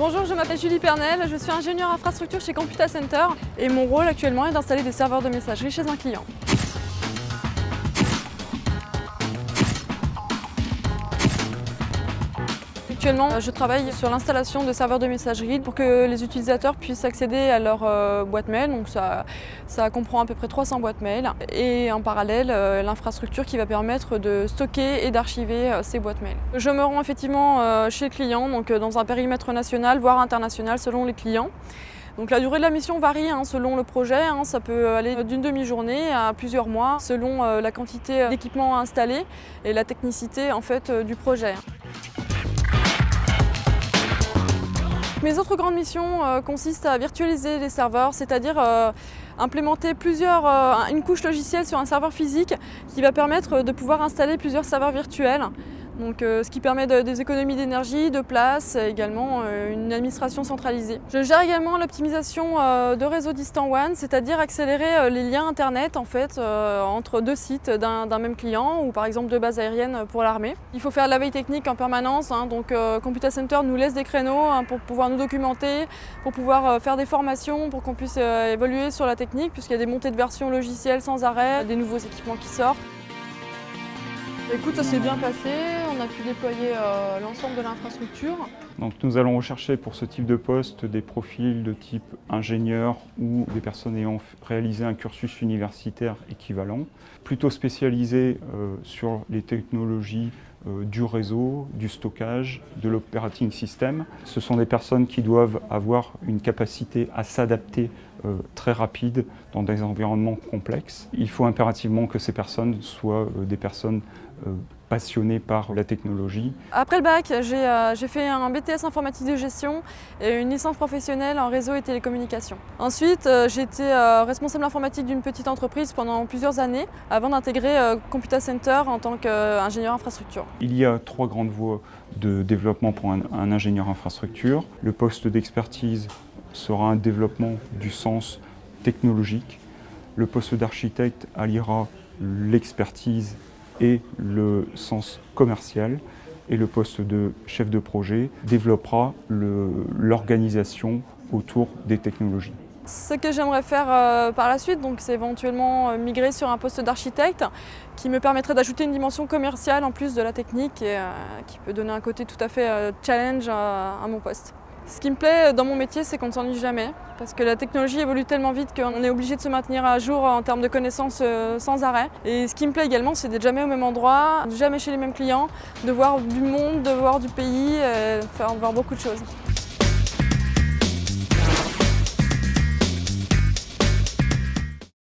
Bonjour, je m'appelle Julie Pernel, je suis ingénieure infrastructure chez Computa Center et mon rôle actuellement est d'installer des serveurs de messagerie chez un client. Actuellement, je travaille sur l'installation de serveurs de messagerie pour que les utilisateurs puissent accéder à leur boîte mail. Donc ça comprend à peu près 300 boîtes mail et en parallèle l'infrastructure qui va permettre de stocker et d'archiver ces boîtes mail. Je me rends effectivement chez le client, donc dans un périmètre national voire international selon les clients. Donc la durée de la mission varie selon le projet, ça peut aller d'une demi-journée à plusieurs mois selon la quantité d'équipements installés et la technicité en fait, du projet. Mes autres grandes missions consistent à virtualiser les serveurs, c'est-à-dire implémenter une couche logicielle sur un serveur physique qui va permettre de pouvoir installer plusieurs serveurs virtuels. Donc, ce qui permet des économies d'énergie, de place, également une administration centralisée. Je gère également l'optimisation de réseaux distant WAN, c'est-à-dire accélérer les liens internet en fait, entre deux sites d'un même client ou par exemple deux bases aériennes pour l'armée. Il faut faire de la veille technique en permanence, donc Computa Center nous laisse des créneaux pour pouvoir nous documenter, pour pouvoir faire des formations, pour qu'on puisse évoluer sur la technique puisqu'il y a des montées de versions logicielles sans arrêt, des nouveaux équipements qui sortent. Écoute, ça s'est bien passé, on a pu déployer l'ensemble de l'infrastructure. Donc nous allons rechercher pour ce type de poste des profils de type ingénieur ou des personnes ayant réalisé un cursus universitaire équivalent, plutôt spécialisés sur les technologies du réseau, du stockage, de l'operating system. Ce sont des personnes qui doivent avoir une capacité à s'adapter très rapide dans des environnements complexes. Il faut impérativement que ces personnes soient des personnes passionnées par la technologie. Après le bac, j'ai fait un BTS informatique de gestion et une licence professionnelle en réseau et télécommunications. Ensuite, j'ai été responsable informatique d'une petite entreprise pendant plusieurs années avant d'intégrer Computa Center en tant qu'ingénieur infrastructure. Il y a 3 grandes voies de développement pour un ingénieur infrastructure. Le poste d'expertise sera un développement du sens technologique. Le poste d'architecte alliera l'expertise et le sens commercial. Et le poste de chef de projet développera l'organisation autour des technologies. Ce que j'aimerais faire par la suite, c'est éventuellement migrer sur un poste d'architecte qui me permettrait d'ajouter une dimension commerciale en plus de la technique et qui peut donner un côté tout à fait challenge à mon poste. Ce qui me plaît dans mon métier, c'est qu'on ne s'ennuie jamais, parce que la technologie évolue tellement vite qu'on est obligé de se maintenir à jour en termes de connaissances sans arrêt. Et ce qui me plaît également, c'est d'être jamais au même endroit, jamais chez les mêmes clients, de voir du monde, de voir du pays, voir beaucoup de choses.